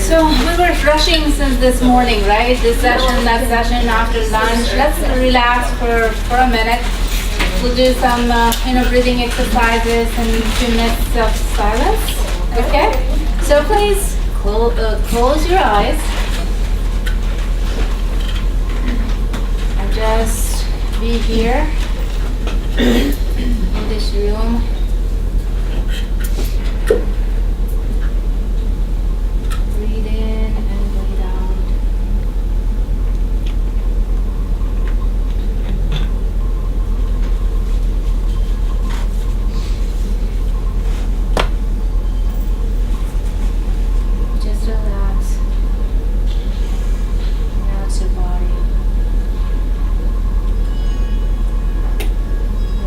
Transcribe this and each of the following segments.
So we were rushing since this morning, right? This session, that session, after lunch. Let's relax for a minute. We'll do some, breathing exercises and a few minutes of silence. Okay? So please close your eyes and just be here in this room. Breathe in and breathe out. Just relax. Relax your body.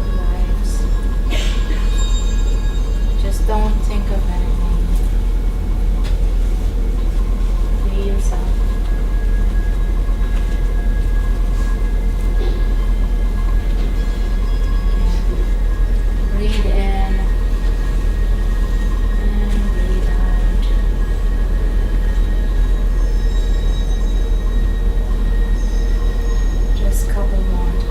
Relax. Just don't think of anything. Be yourself. Breathe in and breathe out. Just a couple more times.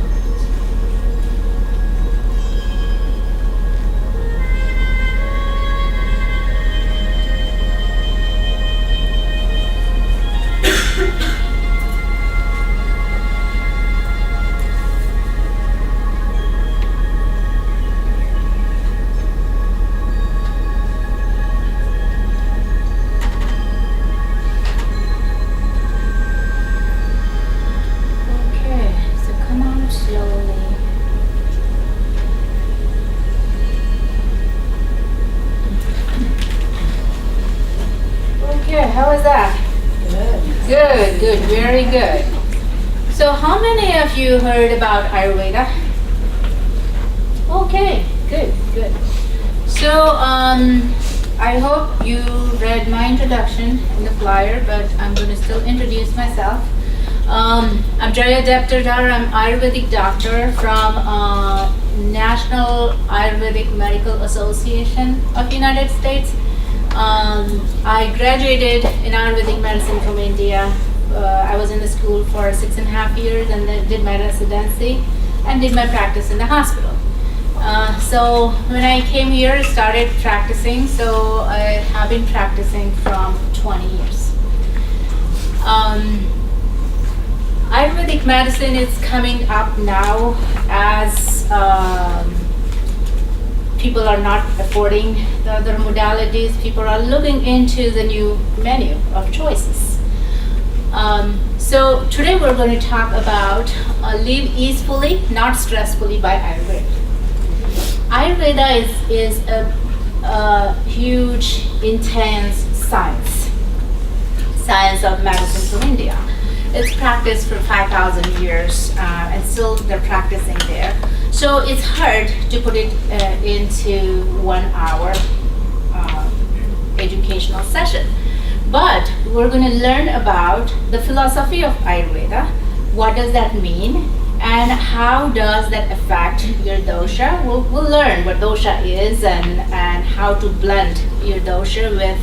Okay, so come out slowly. Okay, how was that? Good, very good. So how many of you heard about Ayurveda? Okay, good. So I hope you read my introduction in the flyer, but I'm going to still introduce myself. I'm Jaya Daptardar. I'm Ayurvedic doctor from National Ayurvedic Medical Association of United States. I graduated in Ayurvedic medicine from India. I was in the school for 6.5 years and then did my residency and did my practice in the hospital. So when I came here, I started practicing. So I have been practicing from 20 years. Ayurvedic medicine is coming up now as people are not affording the other modalities. People are looking into the new menu of choices. So today we're going to talk about live easefully, not stressfully by Ayurveda. Ayurveda is a huge, intense science of medicine from India. It's practiced for 5,000 years and still they're practicing there. So it's hard to put it into 1 hour educational session. But we're going to learn about the philosophy of Ayurveda. What does that mean? And how does that affect your dosha? We'll learn what dosha is and how to blend your dosha with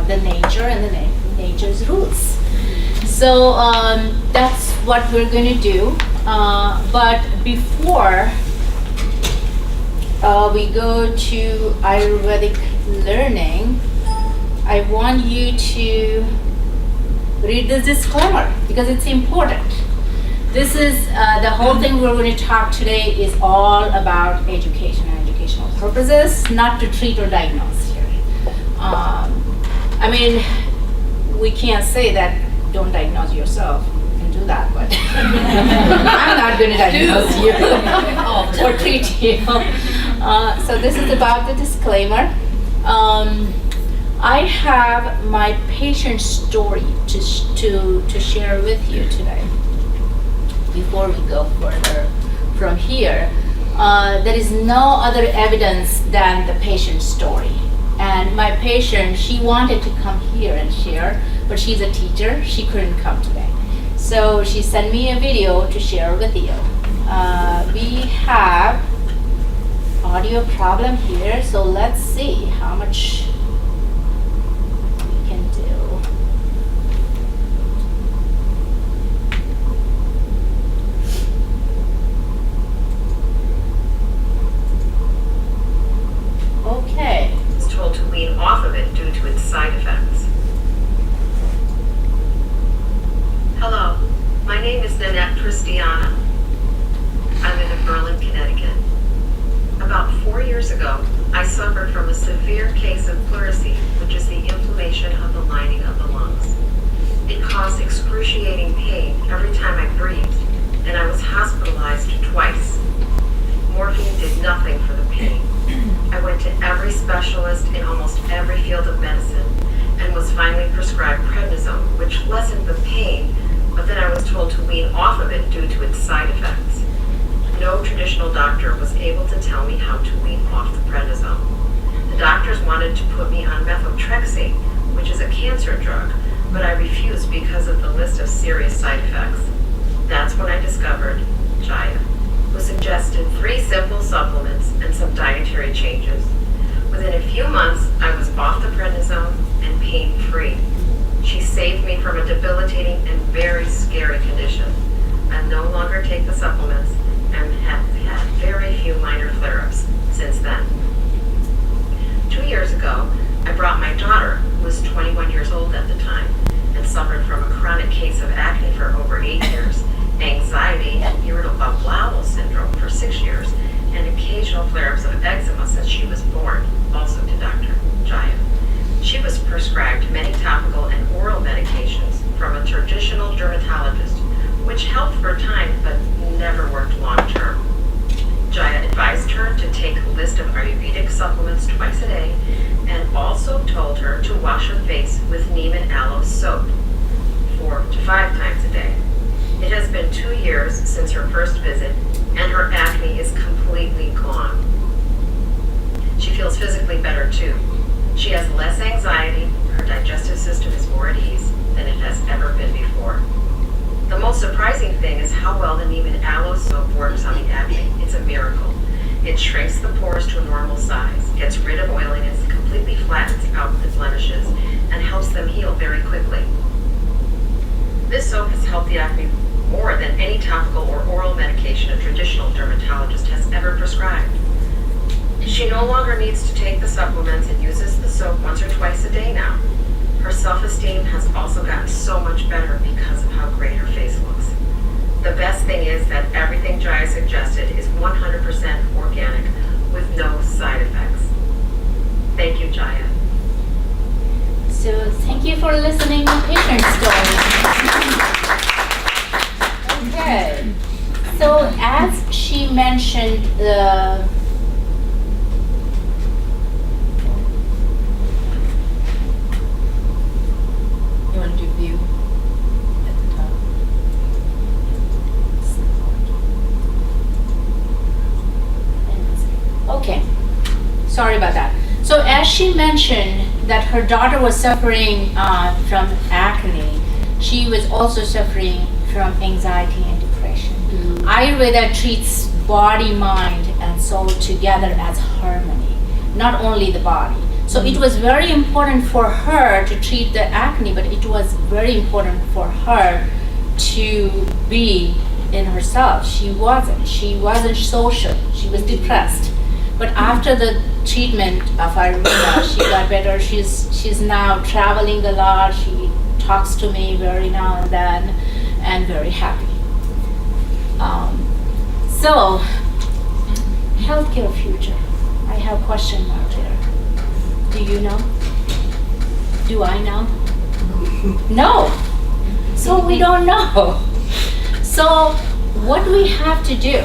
the nature and the nature's rules. So that's what we're going to do. But before we go to Ayurvedic learning, I want you to read this disclaimer because it's important. This is the whole thing we're going to talk today is all about education and educational purposes, not to treat or diagnose here. I mean, we can't say that don't diagnose yourself. You can do that, but I'm not going to diagnose you or treat you. So this is about the disclaimer. I have my patient story to share with you today. Before we go further from here, there is no other evidence than the patient's story. And my patient, she wanted to come here and share, but she's a teacher, she couldn't come today. So she sent me a video to share with you. We have audio problem here, so let's see how much we can do. is Deanna. I live in Berlin, Connecticut. About 4 years ago, I suffered from a severe case of pleurisy, which is the inflammation of the lining of the lungs. It caused excruciating pain every time I breathed, and I was hospitalized twice. Morphine did nothing for the pain. I went to every specialist in almost every field of medicine and was finally prescribed prednisone, which lessened the pain, but then I was told to wean off of it due to its side effects. No traditional doctor was able to tell me how to wean off the prednisone. The doctors wanted to put me on methotrexate, which is a cancer drug, but I refused because of the list of serious side effects. That's when I discovered Jaya, who suggested 3 simple supplements and some dietary changes. Within a few months, I was off the prednisone and pain-free. She saved me from a debilitating and very scary condition. I no longer take the supplements and have had very few minor flare-ups since then. 2 years ago, I brought my daughter, who was 21 years old at the time, and suffered from a chronic case of acne for over 8 years, anxiety and irritable bowel syndrome for 6 years, and occasional flare-ups of eczema since she was born, also to Dr. Jaya. She was prescribed many topical and oral medications from a traditional dermatologist, which helped for a time but never worked long-term. Jaya advised her to take a list of Ayurvedic supplements twice a day and also told her to wash her face with neem and aloe soap 4 to 5 times a day. It has been 2 years since her first visit, and her acne is completely gone. She feels physically better too. She has less anxiety, her digestive system is more at ease than it has ever been before. The most surprising thing is how well the neem and aloe soap works on the acne. It's a miracle. It shrinks the pores to a normal size, gets rid of oiliness, completely flattens out the blemishes, and helps them heal very quickly. This soap has helped the acne more than any topical or oral medication a traditional dermatologist has ever prescribed. She no longer needs to take the supplements and uses the soap once or twice a day now. Her self-esteem has also gotten so much better because of how great her face looks. The best thing is that everything Jaya suggested is 100% organic with no side effects. Thank you, Jaya. So thank you for listening to patient stories. Okay. So as she mentioned, you want to do view at the top? Okay. Sorry about that. So as she mentioned that her daughter was suffering from acne, she was also suffering from anxiety and depression. Ayurveda treats body, mind, and soul together as harmony, not only the body. So it was very important for her to treat the acne, but it was very important for her to be in herself. She wasn't social. She was depressed. But after the treatment of Ayurveda, she got better. She's now traveling a lot. She talks to me very now and then, and very happy. So, healthcare future. I have a question mark there. Do you know? Do I know? No. So we don't know. So what do we have to do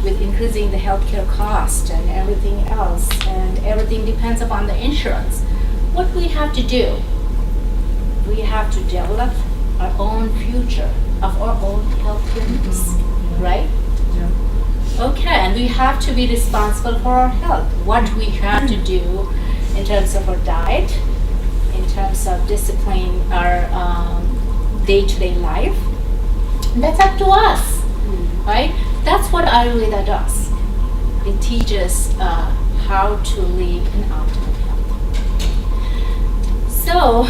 with increasing the healthcare cost and everything else, and everything depends upon the insurance? What we have to do? We have to develop our own future of our own healthcare needs, right? Yeah. Okay, and we have to be responsible for our health. What we have to do in terms of our diet, in terms of disciplining our day-to-day life, that's up to us, right? That's what Ayurveda does. It teaches how to live in optimal health. So,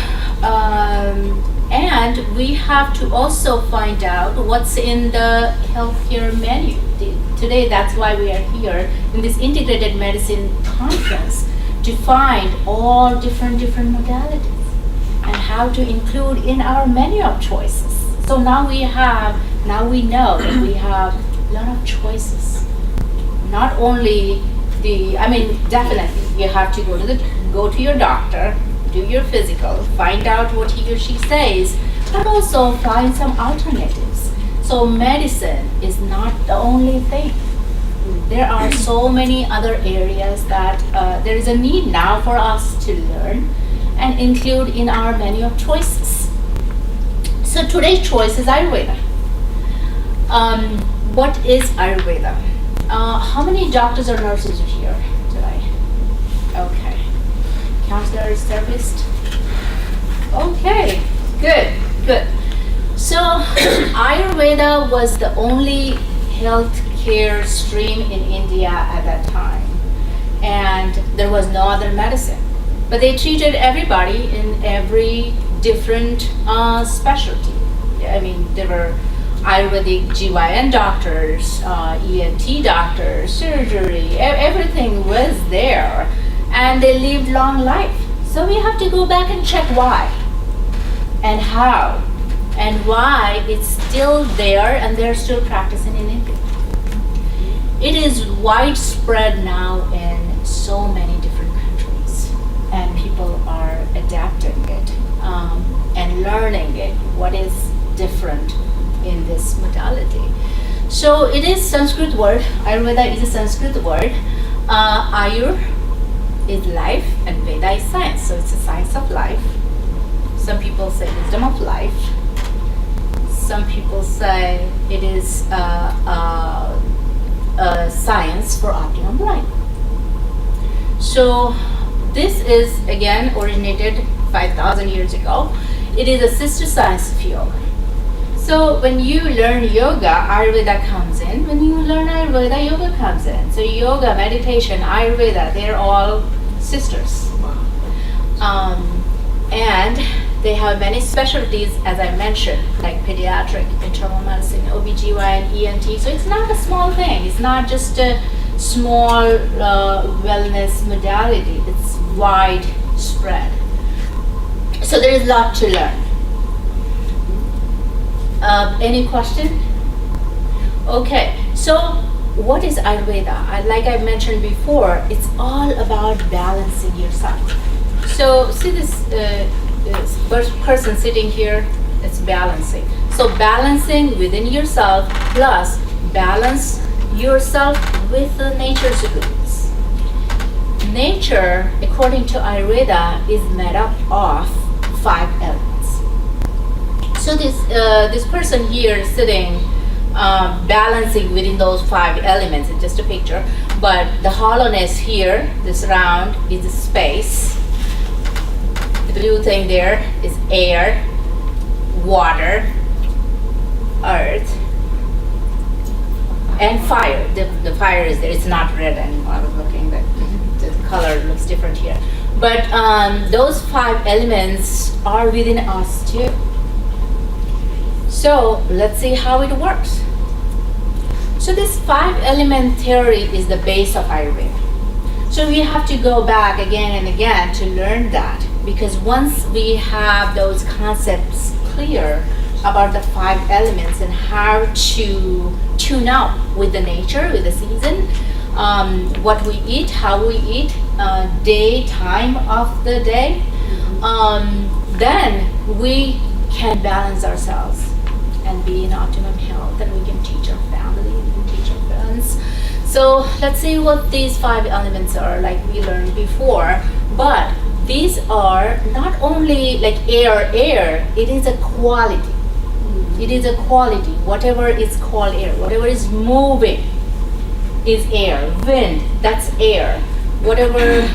and we have to also find out what's in the healthcare menu. Today, that's why we are here in this integrated medicine conference, to find all different modalities and how to include in our menu of choices. So now we have Now we know that we have a lot of choices. Not only definitely you have to go to your doctor, do your physical, find out what he or she says, but also find some alternatives. So medicine is not the only thing. There are so many other areas that there is a need now for us to learn and include in our menu of choices. So today's choice is Ayurveda. What is Ayurveda? How many doctors or nurses are here today? Okay. Counselors, therapists? Okay, good. So Ayurveda was the only healthcare stream in India at that time, and there was no other medicine. But they treated everybody in every different specialty. There were Ayurvedic GYN doctors, ENT doctors, surgery, everything was there, and they lived long life. So we have to go back and check why and how and why it's still there and they're still practicing in India. It is widespread now in so many different countries, and people are adapting it and learning it, what is different in this modality. So it is Sanskrit word. Ayurveda is a Sanskrit word. Ayur is life and Veda is science. So it's a science of life. Some people say wisdom of life. Some people say it is science for optimum life. So this is again originated 5,000 years ago. It is a sister science of yoga. So when you learn yoga, Ayurveda comes in. When you learn Ayurveda, yoga comes in. So yoga, meditation, Ayurveda, they're all sisters. And they have many specialties, as I mentioned, like pediatric, internal medicine, OBGYN, ENT. So it's not a small thing. It's not just a small wellness modality. It's widespread. So there is a lot to learn. Any question? Okay, so what is Ayurveda? Like I mentioned before, it's all about balancing yourself. So see this person sitting here, it's balancing. So balancing within yourself plus balance yourself with the nature's goods. Nature, according to Ayurveda, is made up of 5 elements. So this person here sitting, balancing within those 5 elements, it's just a picture, but the hollowness here, this round, is the space. The blue thing there is air, water, earth, and fire. The fire is there. It's not red anymore. I was looking, but the color looks different here. But those 5 elements are within us too. So let's see how it works. So this 5-element theory is the base of Ayurveda. So we have to go back again and again to learn that, because once we have those concepts clear about the 5 elements and how to tune up with the nature, with the season, what we eat, how we eat, day, time of the day, then we can balance ourselves and be in optimum health, and we can teach our family, we can teach our friends. So let's see what these 5 elements are, like we learned before. But these are not only like air, it is a quality. It is a quality. Whatever is called air, whatever is moving is air. Wind, that's air. Whatever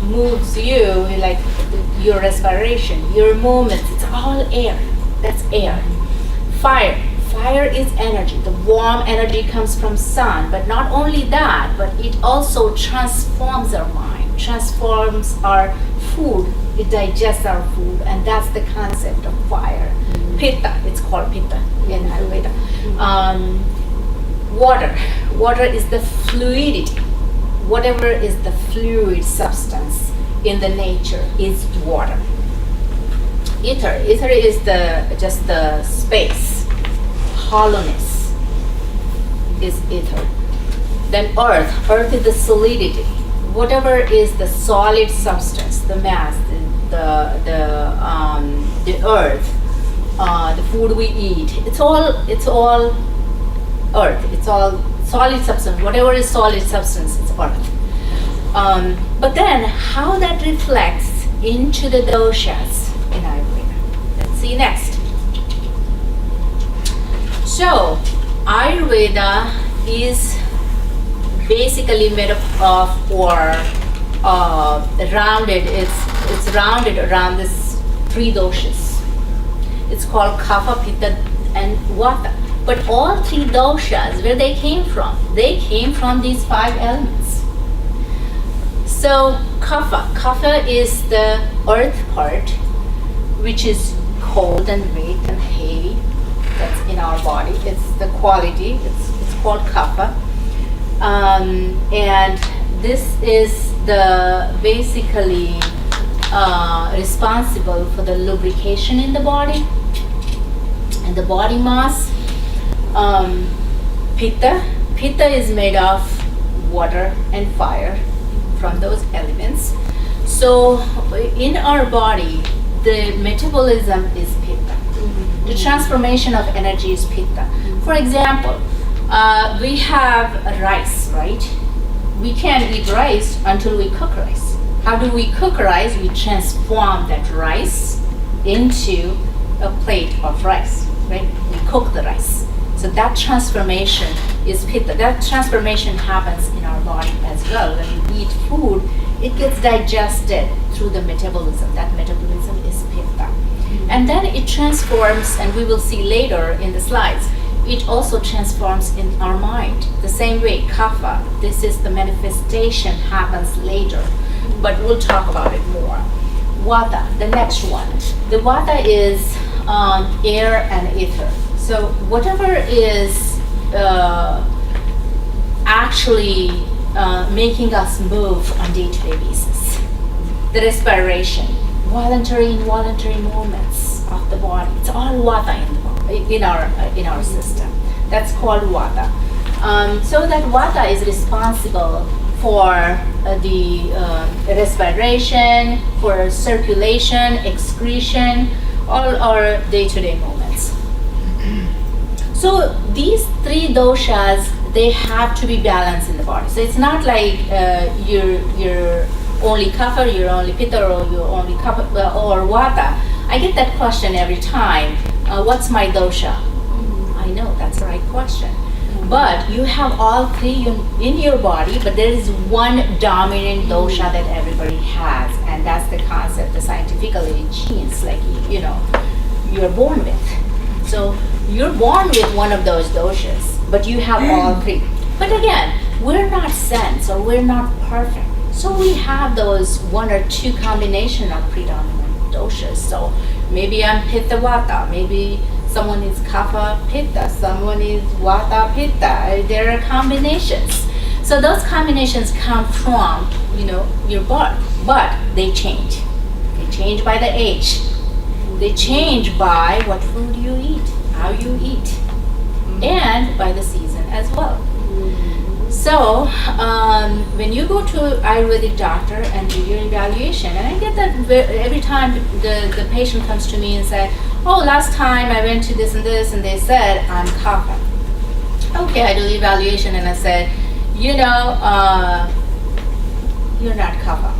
moves you, like your respiration, your movements, it's all air. That's air. Fire is energy. The warm energy comes from sun, but not only that, but it also transforms our mind, transforms our food, it digests our food, and that's the concept of fire. Pitta, it's called Pitta in Ayurveda. Water is the fluidity. Whatever is the fluid substance in the nature is water. Ether is just the space. hollowness is ether. Then earth is the solidity. Whatever is the solid substance, the mass, the earth, the food we eat, it's all earth. It's all solid substance. Whatever is solid substance, it's earth. But then how that reflects into the doshas in Ayurveda. Let's see next. So Ayurveda is basically made of or rounded. It's rounded around this three doshas. It's called kapha, pitta, and vata. But all three doshas, where they came from? They came from these five elements. So kapha is the earth part, which is cold and weak and heavy. That's in our body. It's the quality. It's called kapha. And this is the basically responsible for the lubrication in the body and the body mass. Pitta is made of water and fire, from those elements. So in our body, the metabolism is pitta. The transformation of energy is pitta. For example, we have rice, right? We can't eat rice until we cook rice. How do we cook rice? We transform that rice into a plate of rice, right? We cook the rice. So that transformation is pitta. That transformation happens in our body as well. When we eat food, it gets digested through the metabolism. That metabolism is pitta. And then it transforms, and we will see later in the slides, it also transforms in our mind. The same way, kapha, this is the manifestation, happens later. But we'll talk about it more. Vata, the next one. The vata is air and ether. So whatever is actually making us move on day-to-day basis. The respiration, voluntary, involuntary movements of the body. It's all vata in our system. That's called vata. So that vata is responsible for the respiration, for circulation, excretion, all our day-to-day movements. So these three doshas, they have to be balanced in the body. So it's not like you're only kapha, you're only pitta, or you're only kapha or vata. I get that question every time. What's my dosha? I know, that's the right question. But you have all three in your body, but there is one dominant dosha that everybody has, and that's the concept, the scientifically genes, like you're born with. So you're born with one of those doshas, but you have all three. But again, we're not saints or we're not perfect. So we have those one or two combination of predominant doshas. So maybe I'm pitta vata, maybe someone is kapha pitta, someone is vata pitta. There are combinations. So those combinations come from your birth, but they change. They change by the age. They change by what food you eat, how you eat, and by the season as well. So when you go to Ayurvedic doctor and do your evaluation, and I get that every time the patient comes to me and say, oh, last time I went to this, and they said I'm kapha. Okay, I do the evaluation and I said, you're not kapha,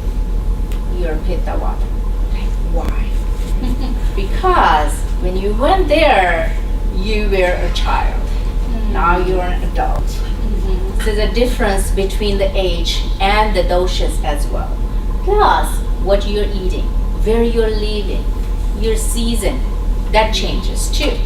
you're pitta vata. Why? Because when you went there, you were a child. Now you're an adult. There's a difference between the age and the doshas as well. Plus, what you're eating, where you're living, your season, that changes too.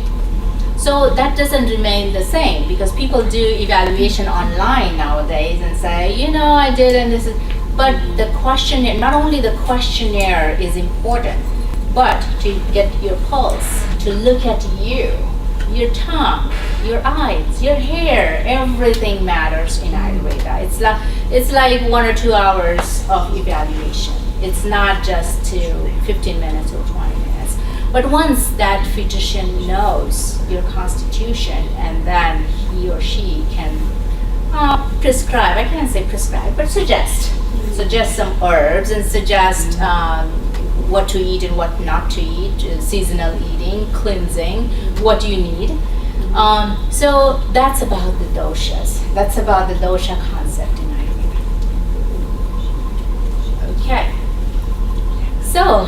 So that doesn't remain the same, because people do evaluation online nowadays and say, I did, and this is, but the questionnaire, not only the questionnaire is important, but to get your pulse, to look at you, your tongue, your eyes, your hair, everything matters in Ayurveda. It's like 1 or 2 hours of evaluation. It's not just 15 minutes or 20 minutes. But once that physician knows your constitution, and then he or she can prescribe, I can't say prescribe, but suggest some herbs and suggest what to eat and what not to eat, seasonal eating, cleansing, what you need. So that's about the doshas. That's about the dosha concept in Ayurveda. Okay. So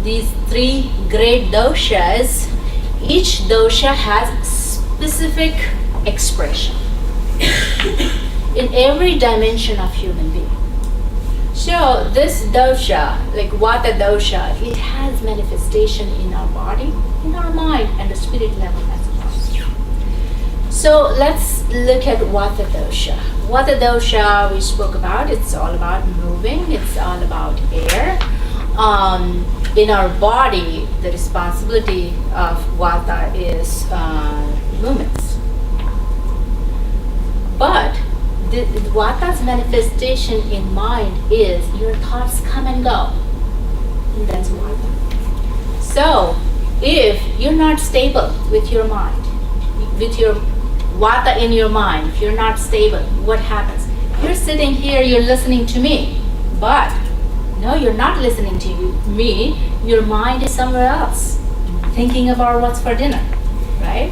these three great doshas, each dosha has specific expression in every dimension of human being. So this dosha, like Vata dosha, it has manifestation in our body, in our mind, and the spirit level as well. So let's look at Vata dosha. Vata dosha we spoke about, it's all about moving, it's all about air. In our body, the responsibility of Vata is movements. But the Vata's manifestation in mind is your thoughts come and go. And that's Vata. So if you're not stable with your mind, with your Vata in your mind, if you're not stable, what happens? You're sitting here, you're listening to me, but no, you're not listening to me. Your mind is somewhere else, thinking about what's for dinner, right?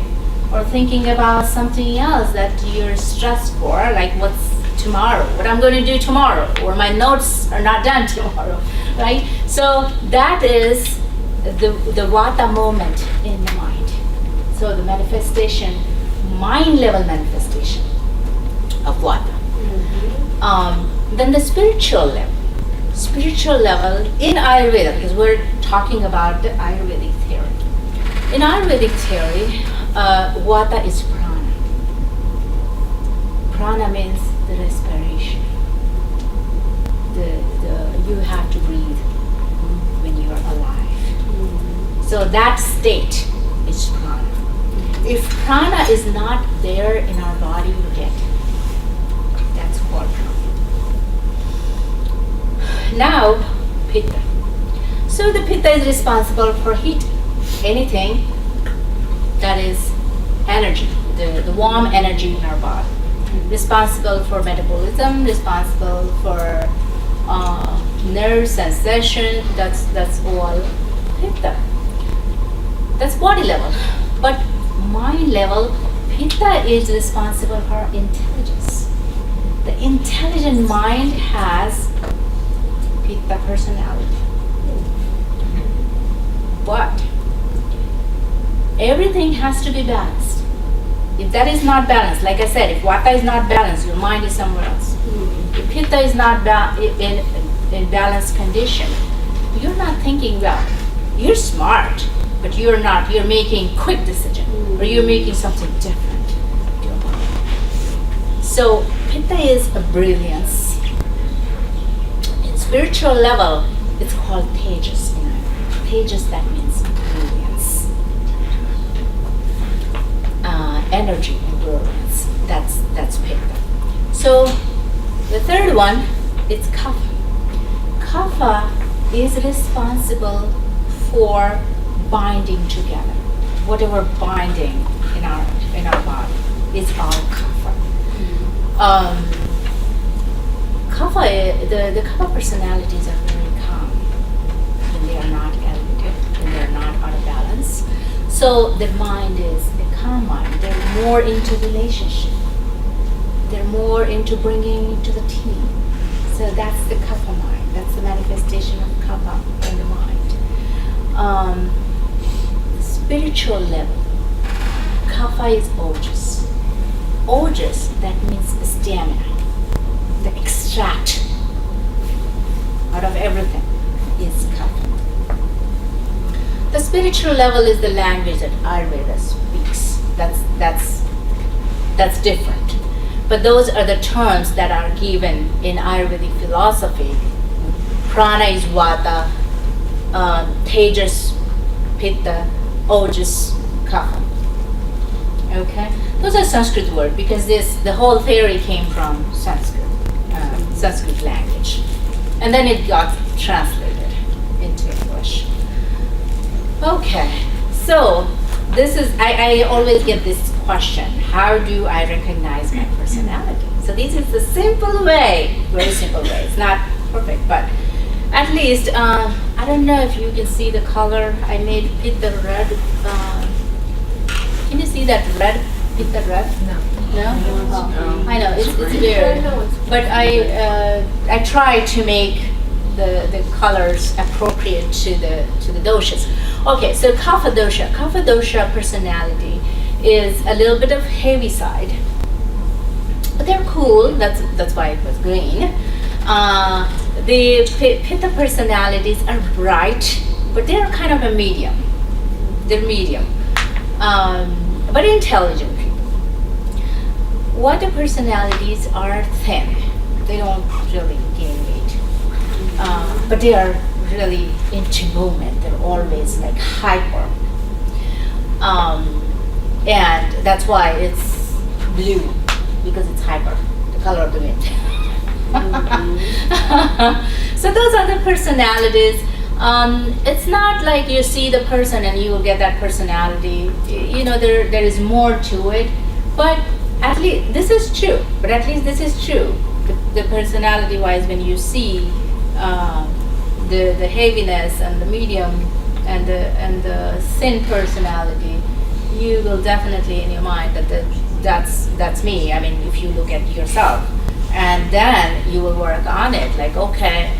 Or thinking about something else that you're stressed for, like what's tomorrow, what I'm going to do tomorrow, or my notes are not done tomorrow, right? So that is the Vata moment in the mind. So the manifestation, mind level manifestation of Vata. Then the spiritual level. Spiritual level in Ayurveda, because we're talking about the Ayurvedic theory. In Ayurvedic theory, Vata is prana. Prana means the respiration. You have to breathe when you are alive. So that state is prana. If prana is not there in our body, you get it. That's called prana. Now, Pitta. So the Pitta is responsible for heat. Anything that is energy, the warm energy in our body. Responsible for metabolism, responsible for nerve sensation, that's all Pitta. That's body level. But mind level, Pitta is responsible for intelligence. The intelligent mind has Pitta personality. But everything has to be balanced. If that is not balanced, like I said, if Vata is not balanced, your mind is somewhere else. If Pitta is not in balanced condition, you're not thinking well. You're smart, but you're not. You're making quick decision, or you're making something different. So Pitta is a brilliance. In spiritual level, it's called Tejas. Tejas, that means brilliance. Energy and brilliance. That's Pitta. So the third one, it's Kapha. Kapha is responsible for binding together. Whatever binding in our body is all Kapha. Kapha, the Kapha personalities are very calm when they are not elevated, when they are not out of balance. So the mind is a calm mind. They're more into relationship. They're more into bringing to the team. So that's the Kapha mind. That's the manifestation of Kapha in the mind. Spiritual level, Kapha is Ojas. Ojas, that means stamina. The extract out of everything is Kapha. The spiritual level is the language that Ayurveda speaks. That's different. But those are the terms that are given in Ayurvedic philosophy. Prana is Vata, Tejas, Pitta, Ojas, Kapha. Okay? Those are Sanskrit words because the whole theory came from Sanskrit language. And then it got translated into English. Okay, so this is, I always get this question, how do I recognize my personality? So this is the simple way, very simple way. It's not perfect, but at least, I don't know if you can see the color. I made it the red. Can you see that red? Is that red? No. No? Oh, I know, it's weird. But I try to make the colors appropriate to the doshas. Okay, so kapha dosha. Kapha dosha personality is a little bit of heavy side. But they're cool, that's why it was green. The pitta personalities are bright, but they're kind of a medium. They're medium, but intelligent people. Vata personalities are thin. They don't really gain weight, but they are really into movement. They're always like hyper, and that's why it's blue, because it's hyper, the color of the wind. So those are the personalities. It's not like you see the person and you will get that personality. You know, there is more to it, but at least this is true. But at least this is true. The personality-wise, when you see the heaviness and the medium and the thin personality, you will definitely in your mind that's me. I mean, if you look at yourself, and then you will work on it. Like, okay,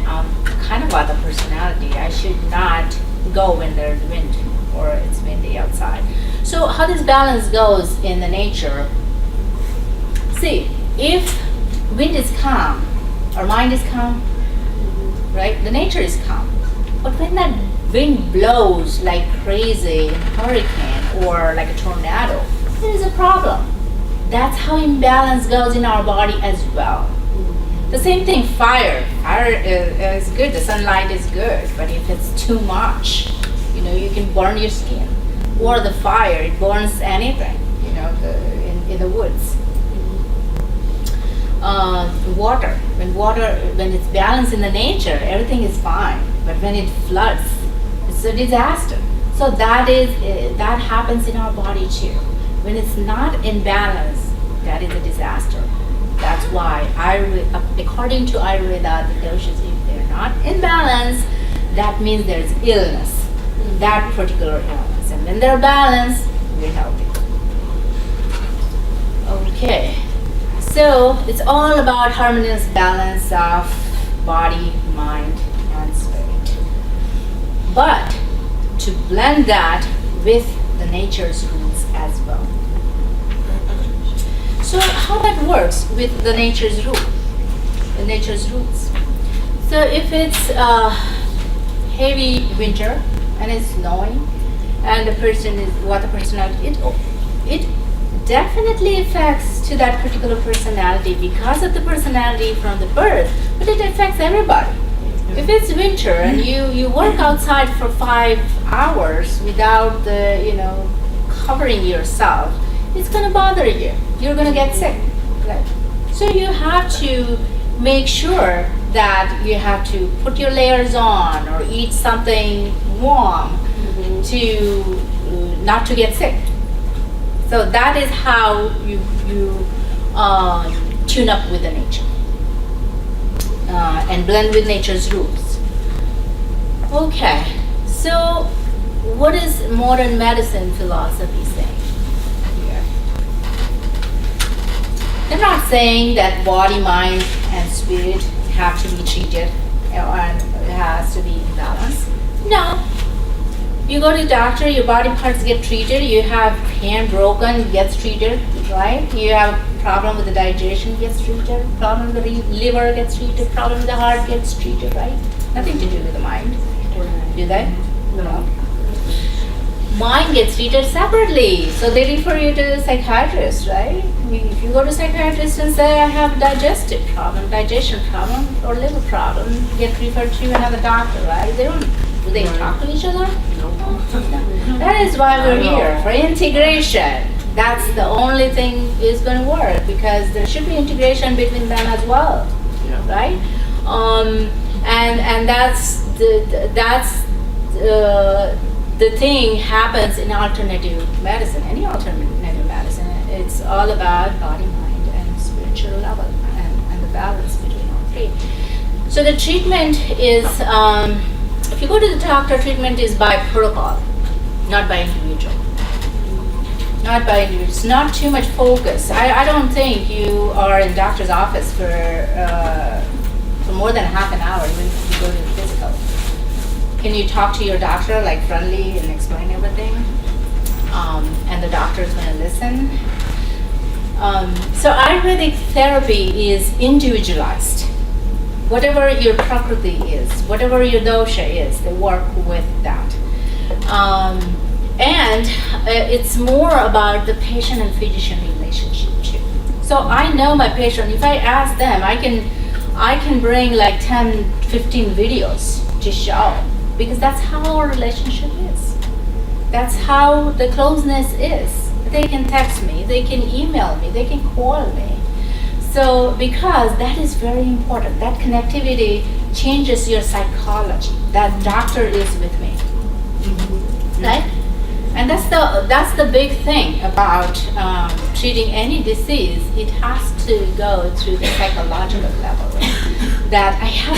kind of about the personality. I should not go when there's wind or it's windy outside. So how this balance goes in the nature? See, if wind is calm, our mind is calm, right? The nature is calm. But when that wind blows like crazy, hurricane or like a tornado, there is a problem. That's how imbalance goes in our body as well. The same thing, fire. Fire is good, the sunlight is good, but if it's too much, you know, you can burn your skin. Or the fire, it burns anything, you know, in the woods. Water, when it's balanced in the nature, everything is fine. But when it floods, it's a disaster. So that happens in our body too. When it's not in balance, that is a disaster. That's why, according to Ayurveda, the doshas, if they're not in balance, that means there's illness, that particular illness. And when they're balanced, we're healthy. Okay, so it's all about harmonious balance of body, mind, and spirit. But to blend that with the nature's rules as well. So how that works with the nature's rule? The nature's rules. So if it's heavy winter and it's snowing, and the person is what a personality, it definitely affects to that particular personality because of the personality from the birth, but it affects everybody. If it's winter and you work outside for 5 hours without covering yourself, it's going to bother you. You're going to get sick. Right? So you have to make sure that you have to put your layers on or eat something warm to not to get sick. So that is how you tune up with the nature and blend with nature's rules. Okay, so what is modern medicine philosophy saying here? They're not saying that body, mind, and spirit have to be treated and it has to be in balance. No. You go to the doctor, your body parts get treated, you have hand broken, it gets treated, right? You have a problem with the digestion, gets treated, problem with the liver gets treated, problem with the heart gets treated, right? Nothing to do with the mind. Do they? No. Mind gets treated separately, so they refer you to the psychiatrist, right? I mean, if you go to a psychiatrist and say, I have digestive problem, digestion problem, or liver problem, you get referred to another doctor, right? Do they talk to each other? No. That is why we're here, for integration. That's the only thing is going to work, because there should be integration between them as well, right? And that's the the thing happens in alternative medicine, any alternative medicine. It's all about body, mind, and spiritual level, and the balance between all three. So the treatment is, if you go to the doctor, treatment is by protocol, not by individual. Not by individual. It's not too much focus. I don't think you are in doctor's office for more than half an hour, even if you go to the physical. Can you talk to your doctor like friendly and explain everything? And the doctor is going to listen. So Ayurvedic therapy is individualized. Whatever your prakriti is, whatever your dosha is, they work with that. And it's more about the patient and physician relationship too. So I know my patient, if I ask them, I can bring like 10, 15 videos to show, because that's how our relationship is. That's how the closeness is. They can text me, they can email me, they can call me. So because that is very important, that connectivity changes your psychology. That doctor is with me, right? And that's the big thing about treating any disease. It has to go through the psychological level. That I have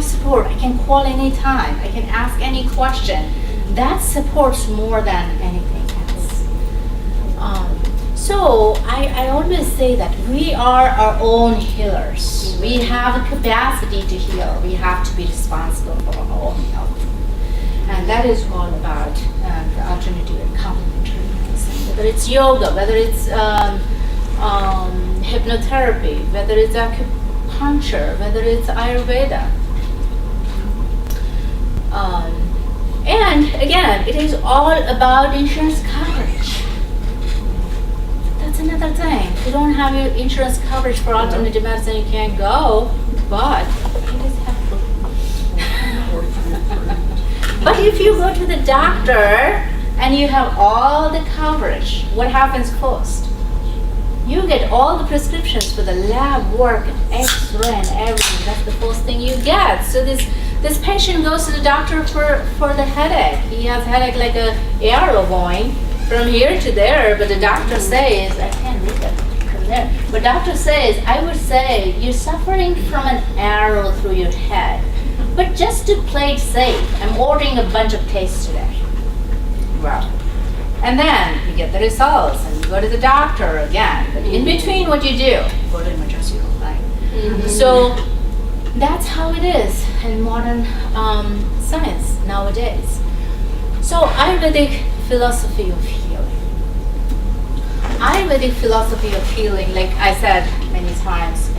support. I can call anytime. I can ask any question. That supports more than anything else. So I always say that we are our own healers. We have the capacity to heal. We have to be responsible for our own health. And that is all about the alternative and complementary medicine. Whether it's yoga, whether it's hypnotherapy, whether it's acupuncture, whether it's Ayurveda. And again, it is all about insurance coverage. That's another thing. If you don't have your insurance coverage for alternative medicine, you can't go, but it is helpful. But if you go to the doctor and you have all the coverage, what happens first? You get all the prescriptions for the lab work and X-ray and everything. That's the first thing you get. So this patient goes to the doctor for the headache. He has headache like a arrow going from here to there, but the doctor says, I can't read that from there. But doctor says, I would say you're suffering from an arrow through your head. But just to play it safe, I'm ordering a bunch of tests today. Wow. And then you get the results and you go to the doctor again. But in between what you do, go to emergency room, right? Mm-hmm. So that's how it is in modern science nowadays. So Ayurvedic philosophy of healing. Ayurvedic philosophy of healing, like I said many times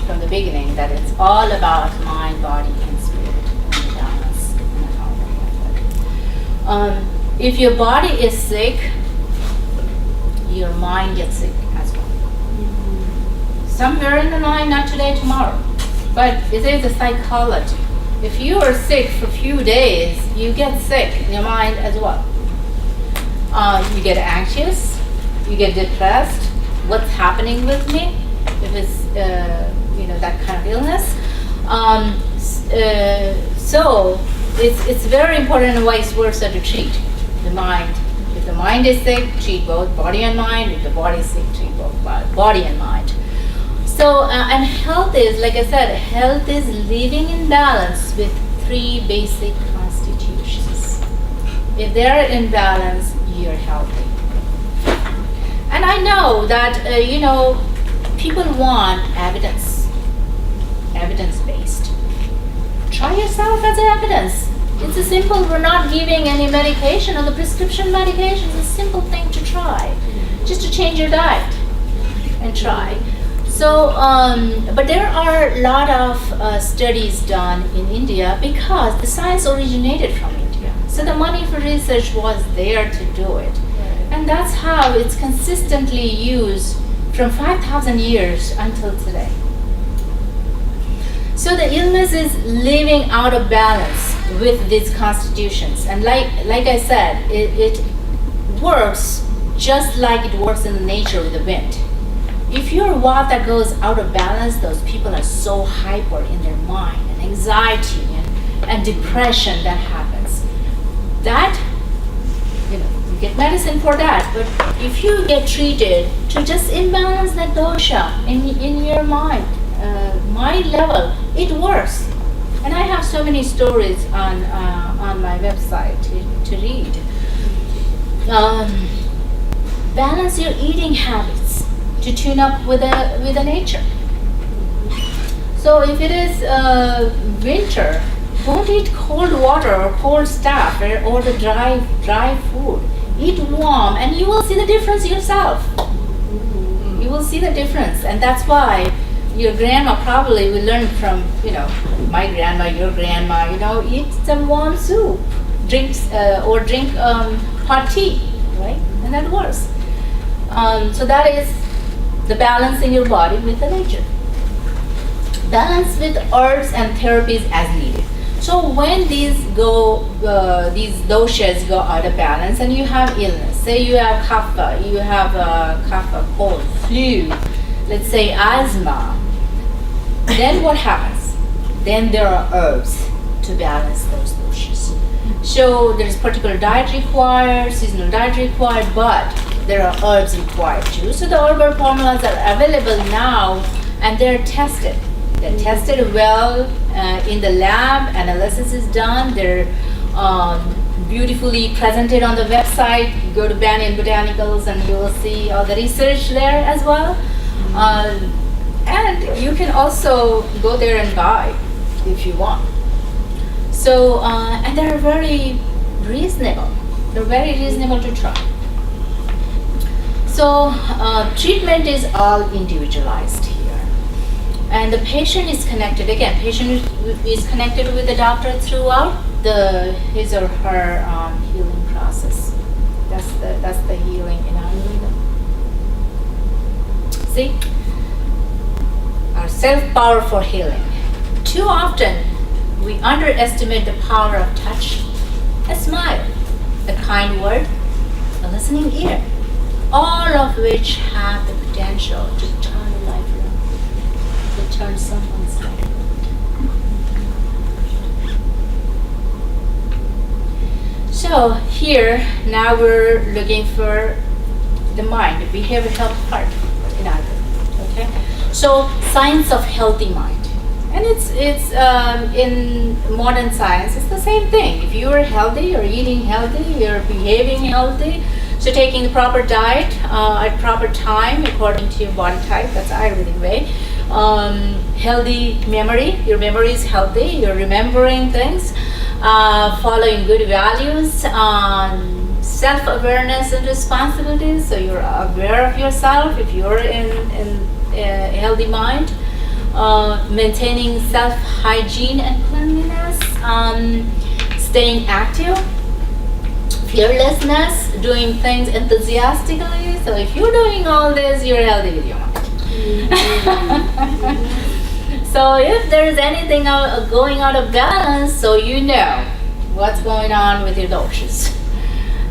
from the beginning, that it's all about mind, body, and spirit, and balance in a harmony method. If your body is sick, your mind gets sick as well. Mm-hmm. Somewhere in the line, not today, tomorrow. But it is a psychology. If you are sick for a few days, you get sick in your mind as well. You get anxious, you get depressed. What's happening with me? If it's that kind of illness. So it's very important and vice versa to treat the mind. If the mind is sick, treat both body and mind. If the body is sick, treat both body and mind. So, and health is, like I said, health is living in balance with three basic constitutions. If they're in balance, you're healthy. And I know that, people want evidence-based. Try yourself as evidence. It's a simple, we're not giving any medication or the prescription medication. It's a simple thing to try. Just to change your diet and try. So, but there are a lot of studies done in India because the science originated from India. So the money for research was there to do it. And that's how it's consistently used from 5,000 years until today. So the illness is living out of balance with these constitutions. And like I said, it works just like it works in the nature with the wind. If your vata goes out of balance, those people are so hyper in their mind, and anxiety and depression that happens. that, you get medicine for that. But if you get treated to just imbalance that dosha in your mind level, it works. And I have so many stories on my website to read. Balance your eating habits to tune up with the nature. So if it is winter, don't eat cold water or cold stuff or the dry food. Eat warm, and you will see the difference yourself. You will see the difference, and that's why your grandma probably will learn from my grandma, your grandma. Eat some warm soup, drink hot tea, right? And that works. So that is the balancing your body with the nature. Balance with herbs and therapies as needed. So when these doshas go out of balance and you have illness, say you have kapha, cold, flu, let's say asthma, then what happens? Then there are herbs to balance those doshas. So there's particular diet required, seasonal diet required, but there are herbs required too. So the herbal formulas are available now and they're tested. They're tested well in the lab, analysis is done, they're beautifully presented on the website. You go to Banyan Botanicals and you will see all the research there as well. And you can also go there and buy if you want. So, and they're very reasonable. They're very reasonable to try. So, treatment is all individualized here. And the patient is connected. Again, patient is connected with the doctor throughout his or her healing process. That's the healing in Ayurveda. See, our self-power for healing. Too often, we underestimate the power of touch, a smile, a kind word, a listening ear, all of which have the potential to turn a life around, to turn someone's life around. So here, now we're looking for the mind, the behavioral health part in Ayurveda. Okay, so science of healthy mind. And it's in modern science, it's the same thing. If you are healthy, you're eating healthy, you're behaving healthy, so taking the proper diet at proper time according to your body type, that's Ayurvedic way. Healthy memory, your memory is healthy, you're remembering things, following good values, self-awareness and responsibilities, so you're aware of yourself if you're in a healthy mind. Maintaining self-hygiene and cleanliness, staying active, fearlessness, doing things enthusiastically. So if you're doing all this, you're healthy with your mind. So if there is anything going out of balance, so you know what's going on with your doshas.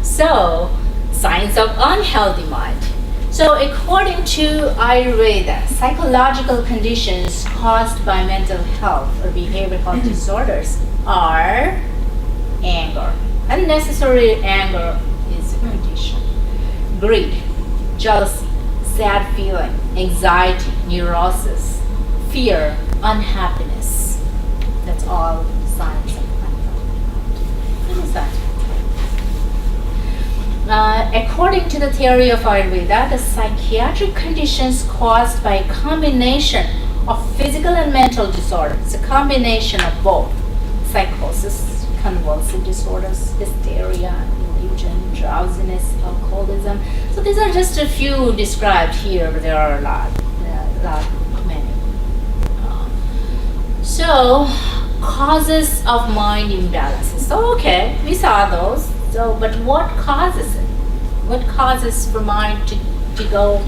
So, signs of unhealthy mind. So according to Ayurveda, psychological conditions caused by mental health or behavioral health disorders are anger. Unnecessary anger is a condition. Greed, jealousy, sad feeling, anxiety, neurosis, fear, unhappiness. That's all signs of unhealthy mind. What is that? According to the theory of Ayurveda, the psychiatric conditions caused by a combination of physical and mental disorders, it's a combination of both psychosis, convulsive disorders, hysteria, illusion, drowsiness, alcoholism. So these are just a few described here, but there are a lot many. So, causes of mind imbalances. So, okay, we saw those. So, but what causes it? What causes for mind to go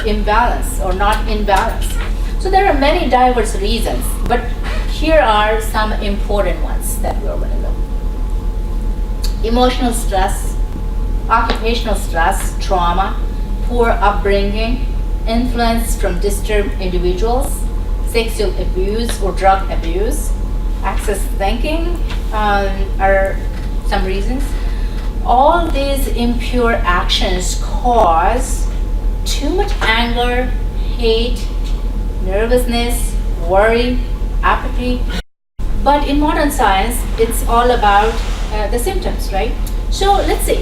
imbalance or not in balance? So there are many diverse reasons, but here are some important ones that we're going to look. Emotional stress, occupational stress, trauma, poor upbringing, influence from disturbed individuals, sexual abuse or drug abuse, excess thinking, are some reasons. All these impure actions cause too much anger, hate, nervousness, worry, apathy. But in modern science, it's all about the symptoms, right? So let's say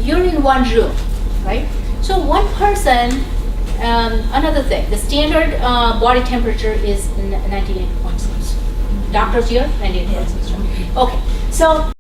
you're in one room, right? So one person, another thing, the standard body temperature is 98.6. Doctors here, 98.6. Okay, so